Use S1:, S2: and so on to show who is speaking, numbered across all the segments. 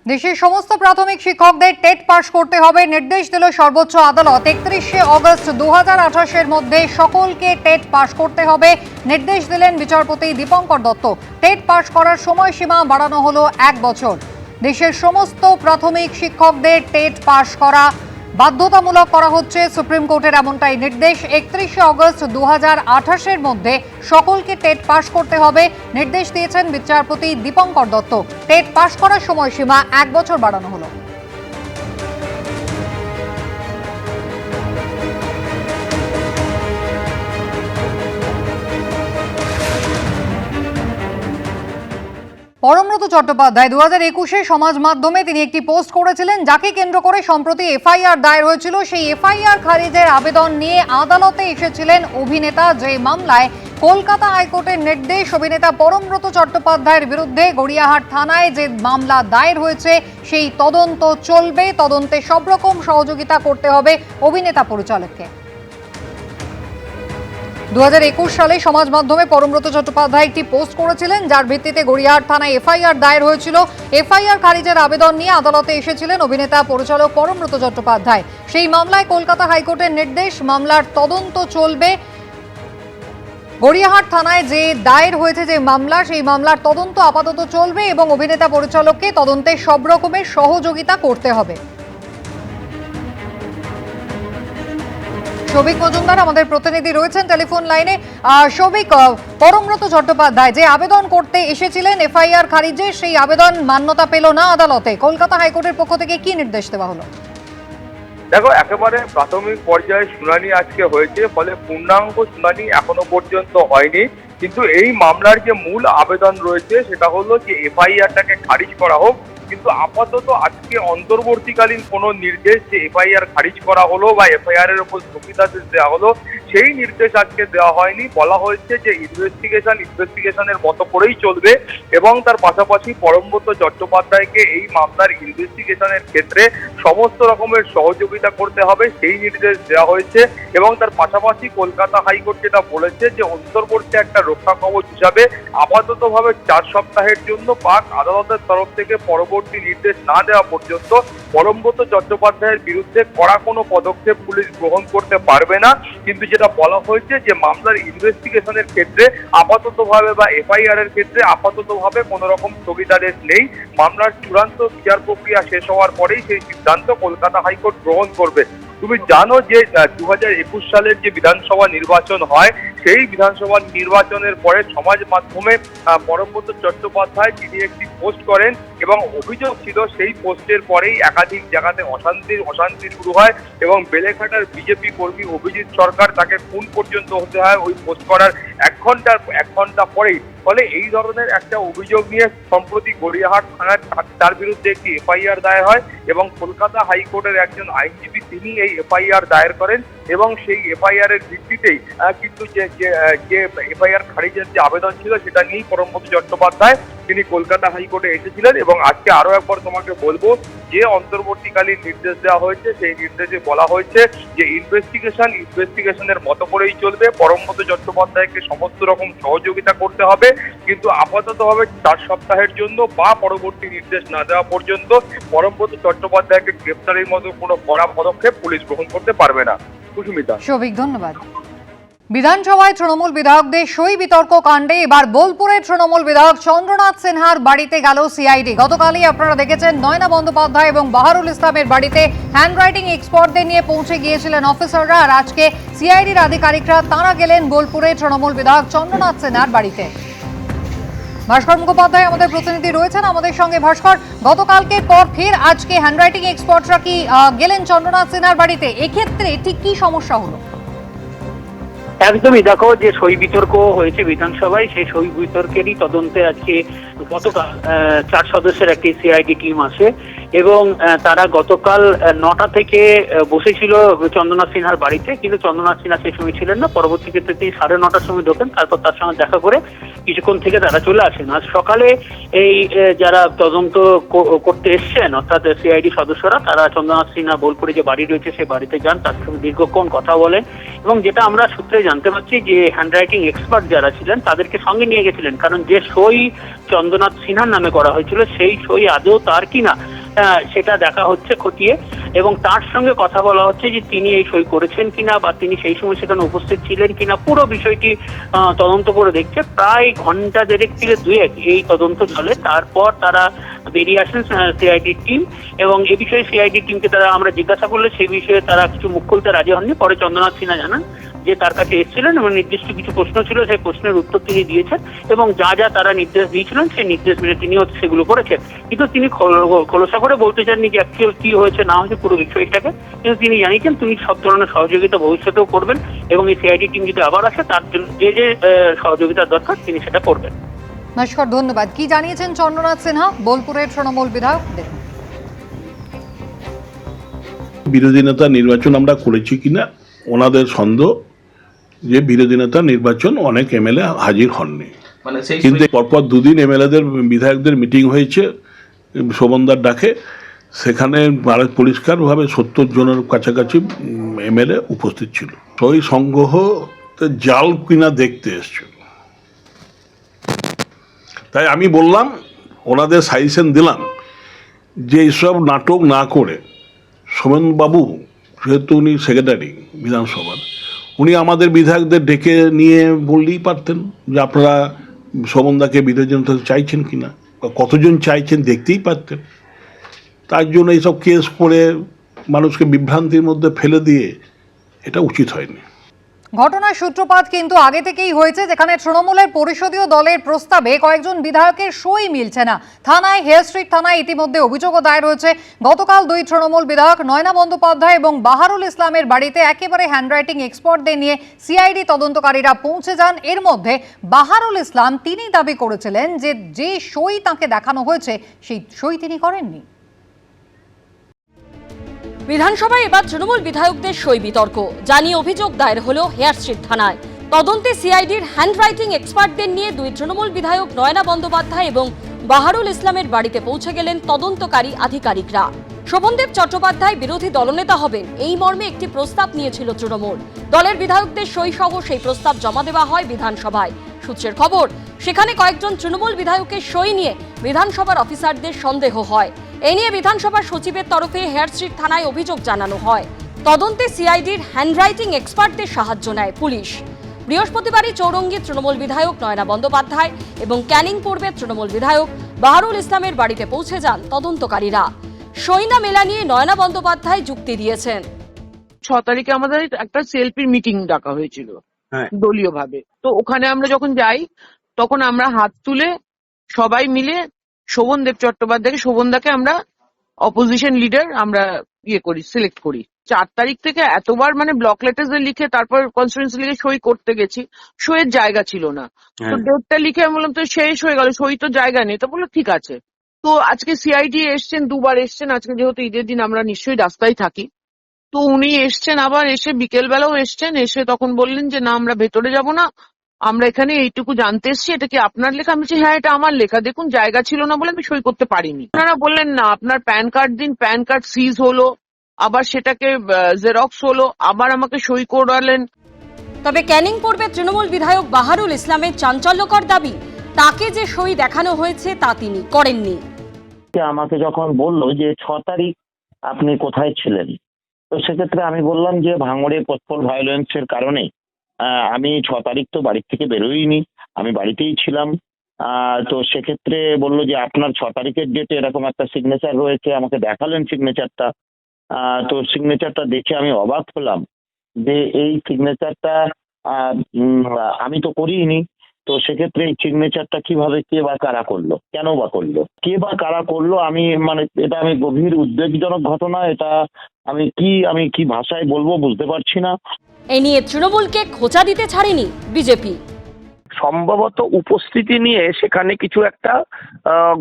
S1: দেশের সমস্ত প্রাথমিক শিক্ষকদের টেট পাস করতে হবে নির্দেশ দিল সর্বোচ্চ আদালত। 31শে অগস্ট 2028 মধ্যে সকলকে টেট পাস করতে হবে নির্দেশ দিলেন বিচারপতি দীপঙ্কর দত্ত। টেট পাস করার সময়সীমা বাড়ানো হলো 1 বছর। দেশের সমস্ত প্রাথমিক শিক্ষকদের টেট পাস করা বাধ্যতামূলক করা হচ্ছে, সুপ্রিম কোর্টের এমনটাই নির্দেশ। 31শে অগস্ট 2028 মধ্যে সকলকে টেট পাস করতে হবে নির্দেশ দিয়েছেন বিচারপতি দীপঙ্কর দত্ত। টেট পাস করার সময়সীমা 1 বছর বাড়ানো হলো। পরমব্রত চট্টোপাধ্যায় 2021-এ সমাজ মাধ্যমে তিনি একটি পোস্ট করেছিলেন, যাকে কেন্দ্র করে সম্প্রতি এফআইআর দায়ের হয়েছিল। সেই এফআইআর খারিজের আবেদন নিয়ে আদালতে এসেছিলেন অভিনেতা, যে মামলায় কলকাতা হাইকোর্টের নির্দেশ অভিনেতা পরমব্রত চট্টোপাধ্যায়ের বিরুদ্ধে গড়িয়াহাট থানায় যে মামলা দায়ের হয়েছে সেই তদন্ত চলবে। তদন্তে সব রকম সহযোগিতা করতে হবে অভিনেতা পরিচালককে। 2021 সালে সমাজ মাধ্যমে পরমব্রত চট্টোপাধ্যায় একটি পোস্ট করেছিলেন, যার ভিত্তিতে গড়িয়াহাট থানায় এফআইআর দায়ের হয়েছিল। এফআইআর খারিজের আবেদন নিয়ে আদালতে এসেছিলেন অভিনেতা পরিচালক পরমব্রত চট্টোপাধ্যায়। সেই মামলায় কলকাতা হাইকোর্টের নির্দেশ, মামলার তদন্ত চলবে। গড়িয়াহাট থানায় যে দায়ের হয়েছে যে মামলা, সেই মামলার তদন্ত আপাতত চলবে এবং অভিনেতা পরিচালককে তদন্তে সব রকমের সহযোগিতা করতে হবে। সৌভিক মজুমদার আমাদের প্রতিনিধি রয়েছেন টেলিফোন লাইনে। সৌভিক, পরমব্রত চট্টোপাধ্যায় যে আবেদন করতে এসেছিলেন এফআইআর খারিজে, সেই আবেদন মান্যতা পেল না আদালতে। কলকাতা হাইকোর্টের পক্ষ থেকে কি নির্দেশ দেওয়া হলো?
S2: দেখো, একেবারে প্রাথমিক পর্যায়ে শুনানি আজকে হয়েছে, ফলে পূর্ণাঙ্গ শুনানি এখনো পর্যন্ত হয়নি। কিন্তু এই মামলার যে মূল আবেদন রয়েছে সেটা হলো যে এফআইআরটাকে খারিজ করা হোক। কিন্তু আপাতত আজকে অন্তর্বর্তীকালীন কোনো নির্দেশ যে এফআইআর খারিজ করা হলো বা এফআইআর এর উপর স্থগিতাদেশ দেওয়া হলো, সেই নির্দেশ আজকে দেওয়া হয়নি। বলা হয়েছে যে ইনভেস্টিগেশনের মতো করেই চলবে এবং তার পাশাপাশি পরমব্রত চট্টোপাধ্যায়কে এই মামলার ইনভেস্টিগেশনের ক্ষেত্রে সমস্ত রকমের সহযোগিতা করতে হবে, সেই নির্দেশ দেওয়া হয়েছে। এবং তার পাশাপাশি কলকাতা হাইকোর্ট যেটা বলেছে যে অন্তর্বর্তী একটা রক্ষা কবচ হিসাবে আপাততভাবে 4 সপ্তাহের জন্য পাক আদালতের তরফ থেকে পরবর্তী নির্দেশ না দেওয়া পর্যন্ত পরমব্রত চট্টোপাধ্যায়ের বিরুদ্ধে কড়া কোনো পদক্ষেপ পুলিশ গ্রহণ করতে পারবে না। কিন্তু যেটা বলা হয়েছে যে মামলার ইনভেস্টিগেশনের ক্ষেত্রে আপাততভাবে বা এফআইআর এর ক্ষেত্রে আপাততভাবে কোনো রকম স্থগিতাদেশ নেই। মামলার চূড়ান্ত বিচার প্রক্রিয়া শেষ হওয়ার পরেই সেই সিদ্ধান্ত কলকাতা হাইকোর্ট গ্রহণ করবে। তুমি জানো যে 2021 সালের যে বিধানসভা নির্বাচন হয়, সেই বিধানসভা নির্বাচনের পরে সমাজ মাধ্যমে পরমব্রত চট্টোপাধ্যায় তিনি একটি পোস্ট করেন এবং অভিযোগ ছিল সেই পোস্টের পরেই একাধিক জায়গাতে অশান্তি শুরু হয় এবং বেলেঘাটার বিজেপি কর্মী অভিজিৎ সরকার তাকে খুন পর্যন্ত হতে হয় ওই পোস্ট করার এক ঘন্টা পরেই। ফলে এই ধরনের একটা অভিযোগ নিয়ে সম্প্রতি গড়িয়াহাট থানায় তার বিরুদ্ধে একটি এফআইআর দায়ের হয় এবং কলকাতা হাইকোর্টের একজন আইনজীবী তিনি এই এফআইআর দায়ের করেন এবং সেই এফআইআর এর ভিত্তিতেই কিন্তু যে এফআইআর খারিজের যে আবেদন ছিল সেটা নিয়েই পরমব্রত চট্টোপাধ্যায় তিনি কলকাতা হাইকোর্টে এসেছিলেন। এবং আজকে আরো একবার তোমাকে বলবো যে অন্তর্বর্তীকালীন নির্দেশ দেওয়া হয়েছে, সেই নির্দেশে বলা হয়েছে যে ইনভেস্টিগেশনের মতো করেই চলবে। পরমব্রত চট্টোপাধ্যায়কে সমস্ত রকম সহযোগিতা করতে হবে, কিন্তু আপাততভাবে 4 সপ্তাহের জন্য বা পরবর্তী নির্দেশ না দেওয়া পর্যন্ত পরমব্রত চট্টোপাধ্যায়কে গ্রেফতারের মতো কোনো কড়া পদক্ষেপ পুলিশ গ্রহণ করতে পারবে না। সুস্মিতা।
S1: সৌভিক, ধন্যবাদ। বিধানসভায় তৃণমূল বিধায়কদের সই বিতর্ক কাণ্ডে এবার বোলপুরের তৃণমূল বিধায়ক চন্দ্রনাথ সিনহার বাড়িতে গেল সিআইডি। গতকালই আপনারা দেখেছেন নয়না বন্দ্যোপাধ্যায় এবং বাহারুল ইসলামের বাড়িতে হ্যান্ডরাইটিং এক্সপার্টদের নিয়ে পৌঁছে গিয়েছিলেন অফিসাররা, আর আজকে সিআইডির আধিকারিকরা তাঁরা গেলেন বোলপুরের তৃণমূল বিধায়ক চন্দ্রনাথ সিনহার বাড়িতে। ভাস্কর মুখোপাধ্যায় আমাদের প্রতিনিধি রয়েছেন আমাদের সঙ্গে। ভাস্কর, গতকালকে পর ফের আজকে হ্যান্ডরাইটিং এক্সপার্টরা কি গেলেন চন্দ্রনাথ সিনহার বাড়িতে? এক্ষেত্রে ঠিক কি সমস্যা হলো?
S3: একদমই, দেখো যে সই বিতর্ক হয়েছে বিধানসভায়, সেই সই বিতর্কেরই তদন্তে আজকে গতকাল 4 সদস্যের একটি সিআইডি টিম আসে এবং তারা গতকাল 9টা থেকে বসেছিল চন্দ্রনাথ সিনহার বাড়িতে, কিন্তু চন্দ্রনাথ সিনহা সেই সময় ছিলেন না। পরবর্তী ক্ষেত্রে তিনি 9:30টার সময় ঢোকেন, তারপর তার সঙ্গে দেখা করে কিছুক্ষণ থেকে তারা চলে আসেন। আজ সকালে এই যারা তদন্ত করতে এসছেন অর্থাৎ সিআইডি সদস্যরা, তারা চন্দ্রনাথ সিনহা বোলপুরে যে বাড়ি রয়েছে সেই বাড়িতে যান, তার সঙ্গে দীর্ঘক্ষণ কথা বলেন এবং যেটা আমরা সূত্রে জানতে পারছি যে হ্যান্ডরাইটিং এক্সপার্ট যারা ছিলেন তাদেরকে সঙ্গে নিয়ে গেছিলেন, কারণ যে সই চন্দ্রনাথ সিনহার নামে করা হয়েছিল সেই সই আদৌ তার কিনা সেটা দেখা হচ্ছে খতিয়ে, এবং তার সঙ্গে কথা বলা হচ্ছে যে তিনি এই সই করেছেন কিনা বা তিনি সেই সময় সেখানে উপস্থিত ছিলেন কিনা, পুরো বিষয়টি তদন্ত করে দেখছে। প্রায় ঘন্টা দেড়েক থেকে দুয়েক এই তদন্ত চলে, তারপর তারা বেরিয়ে আসেন সিআইডি টিম, এবং এই বিষয়ে সিআইডি টিমকে তারা আমরা জিজ্ঞাসা করলে সেই বিষয়ে তারা কিছু মুখ খুলতে রাজি হননি। পরে চন্দ্রনাথ সিনহা জানান যে তার কাছে এসেছিলেন এবং নির্দিষ্ট কিছু প্রশ্ন ছিল, সেই প্রশ্নের উত্তর তিনি দিয়েছেন এবং যা যা তারা নির্দেশ দিয়েছিলেন সেই নির্দেশ মেনে তিনিও সেগুলো করেছেন। কিন্তু তিনি খোলসা করে বলতে চাননি যে অ্যাকচুয়াল কি হয়েছে না হয়েছে পুরো বিষয়টাকে, কিন্তু তিনি জানিয়েছেন তিনি সব ধরনের সহযোগিতা ভবিষ্যতেও করবেন এবং এই সিআইডি টিম যদি আবার আসে তার জন্য যে যে সহযোগিতা দরকার তিনি সেটা করবেন।
S1: নমস্কার, ধন্যবাদ। কি জানিয়েছেন চন্দ্রনাথ সিনহা, বোলপুরের তৃণমূল বিধায়ক? দেখুন।
S4: বিরোধী নেতা নির্বাচন আমরা করেছি কিনা ওনাদের সন্দেহ যে বিরোধী নেতা নির্বাচন অনেক এমএলএ হাজির হননি, কিন্তু পরপর দুদিন এমএলএদের বিধায়কদের মিটিং হয়েছে শোভনদার ডাকে, সেখানে পরিষ্কারভাবে 70 জনের কাছাকাছি এমএলএ উপস্থিত ছিল। সই সংগ্রহ জাল কিনা দেখতে এসছিল, তাই আমি বললাম ওনাদের সাজেশন দিলাম যে এইসব নাটক না করে সোমেনবাবু, যেহেতু উনি সেক্রেটারি বিধানসভার, উনি আমাদের বিধায়কদের ডেকে নিয়ে বললেই পারতেন যে আপনারা সোমনদাকে বিরোধী জনতা চাইছেন কিনা, কতজন চাইছেন দেখতেই পারতেন। তার জন্য এইসব কেস করে মানুষকে বিভ্রান্তির মধ্যে ফেলে দিয়ে এটা উচিত হয়নি।
S1: ঘটনার সূত্রপাত কিন্তু আগে থেকেই হয়েছে, যেখানে তৃণমূলের পরিষদীয় দলের প্রস্তাবে কয়েকজন বিধায়কের সই মিলছে না। থানায়, হেয়ার স্ট্রিট থানায় ইতিমধ্যে অভিযোগও দায়ের হয়েছে। গতকাল দুই তৃণমূল বিধায়ক নয়না বন্দ্যোপাধ্যায় এবং বাহারুল ইসলামের বাড়িতে একেবারে হ্যান্ডরাইটিং এক্সপার্টদের নিয়ে সিআইডি তদন্তকারীরা পৌঁছে যান। এর মধ্যে বাহারুল ইসলাম তিনি দাবি করেছিলেন যে সই তাঁকে দেখানো হয়েছে সেই সই তিনি করেননি।
S5: বিধানসভায় এবার তৃণমূল বিধায়কদের সই বিতর্ক জানিয়ে অভিযোগ দায়ের হলো হেয়ার স্ট্রিট থানায়। তদন্তে সিআইডির হ্যান্ডরাইটিং এক্সপার্টদের নিয়ে দুই তৃণমূল বিধায়ক নয়না বন্দ্যোপাধ্যায় এবং বাহারুল ইসলামের বাড়িতে পৌঁছে গেলেন তদন্তকারী আধিকারিকরা। শোভনদেব চট্টোপাধ্যায় বিরোধী দলনেতা হবেন এই মর্মে একটি প্রস্তাব নিয়েছিল তৃণমূল। দলের বিধায়কদের সই সহ সেই প্রস্তাব জমা দেওয়া হয় বিধানসভায়। সূত্রের খবর, সেখানে কয়েকজন তৃণমূল বিধায়কের সই নিয়ে বিধানসভার অফিসারদের সন্দেহ হয়। এ নিয়ে বিধানসভার সচিবের তরফে হেয়ার স্ট্রিট থানায় অভিযোগ জানানো হয়। তদন্তে সিআইডির হ্যান্ডরাইটিং এক্সপার্টদের সাহায্য নেয় পুলিশ। বৃহস্পতিবারই চৌরঙ্গীর তৃণমূল বিধায়ক নয়না বন্দ্যোপাধ্যায় এবং ক্যানিং পূর্বের তৃণমূল বিধায়ক বাহারুল ইসলামের বাড়িতে পৌঁছে যান তদন্তকারীরা। সই না মেলা নিয়ে নয়না বন্দ্যোপাধ্যায় যুক্তি দিয়েছেন।
S6: 6 তারিখে আমাদের একটা সেলফি মিটিং ডাকা হয়েছিল দলীয় ভাবে, তো ওখানে আমরা যখন যাই তখন আমরা হাত তুলে সবাই মিলে শোভনদেব চট্টোপাধ্যায়কে, শোভনদাকে আমরা অপোজিশন লিডার আমরা সিলেক্ট করি। 4 তারিখ থেকে এতবার ব্লক লেটার্স লিখে তারপর কনস্টিটিউয়েন্সি লিখে সই করতে গেছি, সইয়ের জায়গা ছিল না। তো ডেটটা লিখে আমি বললাম তো শেষ হয়ে গেল, সই তো জায়গা নেই। তো বললো ঠিক আছে। তো আজকে সিআইডি এসছেন, 2বার এসছেন। আজকে যেহেতু ঈদের দিন আমরা নিশ্চয়ই রাস্তায় থাকি, তো উনি এসছেন, আবার এসে বিকেল বেলাও এসছেন। এসে তখন বললেন যে না, আমরা ভেতরে যাব না, আমরা এখানে এইটুকু জানতে এসছি, এটা কি আপনার লেখা? আমি বলছি হ্যাঁ, এটা আমার লেখা। দেখুন জায়গা ছিল না বলে আমি সই করতে পারিনি। ওনারা বললেন না, আপনার প্যান কার্ড দিন। প্যান কার্ড সিজ হলো, আবার সেটাকে জেরক্স হলো, আবার আমাকে সই করালেন।
S5: তবে ক্যানিং পূর্বের তৃণমূল বিধায়ক বাহারুল ইসলামের চাঞ্চল্যকর দাবি, তাকে যে সই দেখানো হয়েছে তা তিনি করেননি।
S7: আমাকে যখন বললো যে 6 তারিখ আপনি কোথায় ছিলেন, তো সেক্ষেত্রে আমি বললাম যে ভাঙড়ে পোস্টপোল ভায়োলেন্সের কারণে আমি 6 তারিখ তো বাড়ির থেকে বেরোইনি, আমি বাড়িতেই ছিলাম। তো সেক্ষেত্রে বললো যে আপনার 6 তারিখের ডেটে এরকম একটা সিগনেচার রয়েছে। আমাকে দেখালেন সিগনেচারটা। তো সিগনেচারটা দেখে আমি অবাক হলাম যে এই সিগনেচারটা আমি তো করিনি। তো সেক্ষেত্রে এই সিগনেচারটা কিভাবে, কে বা কারা করলো, কেন বা করলো, কে বা কারা করলো, আমি এটা আমি গভীর উদ্বেগজনক ঘটনা। এটা আমি কি ভাষায় বলবো বুঝতে পারছি না।
S5: এ নিয়ে তৃণমূলকে খোঁচা দিতে ছাড়েনি বিজেপি।
S7: সম্ভবত উপস্থিতি নিয়ে সেখানে কিছু একটা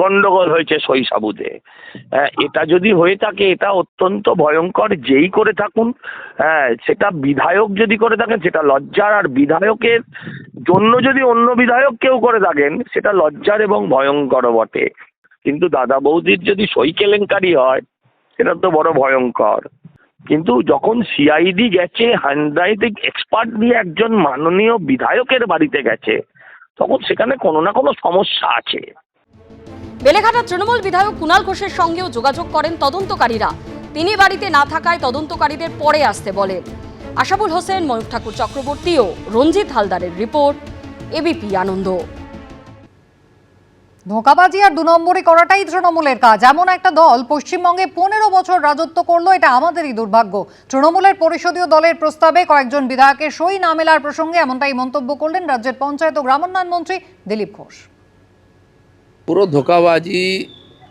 S7: গন্ডগোল হয়েছে সহিসাবুতে। এটা যদি হয়ে থাকে এটা অত্যন্ত ভয়ঙ্কর, যেই করে থাকুন। সেটা বিধায়ক যদি করে থাকেন সেটা লজ্জার, আর বিধায়কের জন্য যদি অন্য বিধায়ক কেউ করে থাকেন সেটা লজ্জার এবং ভয়ঙ্কর বটে। কিন্তু দাদা বৌদির যদি সই কেলেঙ্কারি হয় সেটা তো বড় ভয়ঙ্কর। কিন্তু যখন সিআইডি গেছে হ্যান্ডরাইটিং এক্সপার্ট দিয়ে একজন মাননীয় বিধায়কের বাড়িতে গেছে, তখন সেখানে কোনো না কোনো সমস্যা আছে।
S5: বেলেঘাটার তৃণমূল বিধায়ক কুণাল ঘোষের সঙ্গেও যোগাযোগ করেন তদন্তকারীরা। তিনি বাড়িতে না থাকায় তদন্তকারীদের পরে আসতে বলেন। আশাবুল হোসেন, ময়ূখ ঠাকুর চক্রবর্তী ও রঞ্জিত হালদারের রিপোর্ট, এবিপি আনন্দ।
S1: ধোঁকাবাজি আর 2 নম্বরই করাটাই তৃণমূলের কাজ। এমন একটা দল পশ্চিমবঙ্গে 15 বছর রাজত্ব করলো, এটা আমাদেরই দুর্ভাগ্য। তৃণমূলের পরিষদীয় দলের প্রস্তাবে কয়েকজন বিধায়কের সই না মেলার প্রসঙ্গে এমনটাই মন্তব্য করলেন রাজ্যের পঞ্চায়েত ও গ্রামোন্নয়ন মন্ত্রী দিলীপ ঘোষ।
S8: পুরো ধোঁকাবাজি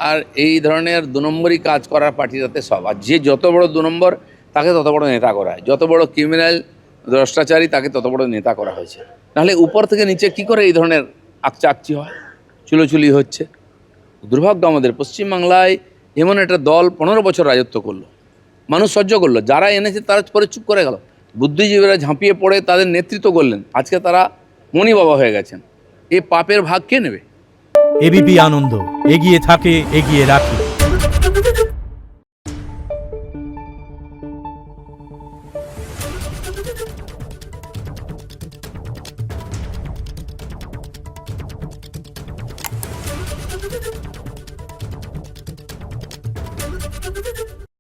S8: আর এই ধরনের 2 নম্বরই কাজ করার পার্টিটাতে সব। আর যে যত বড় 2 নম্বর তাকে তত বড় নেতা করা হয়, যত বড় ক্রিমিনাল ভ্রষ্টাচারী তাকে তত বড় নেতা করা হয়েছে। নাহলে উপর থেকে নিচে কি করে এই ধরনের আকচাকচি হয়, চুলোচুলি হচ্ছে? দুর্ভাগ্য আমাদের পশ্চিমবাংলায় এমন একটা দল 15 বছর রাজত্ব করলো, মানুষ সহ্য করলো, যারা এনেছে তারা পরে চুপ করে গেল, বুদ্ধিজীবীরা ঝাঁপিয়ে পড়ে তাদের নেতৃত্ব করলেন, আজকে তারা মণি বাবা হয়ে গেছেন। এই পাপের ভাগ কে নেবে?
S9: এবিপি আনন্দ, এগিয়ে থাকে, এগিয়ে রাখে।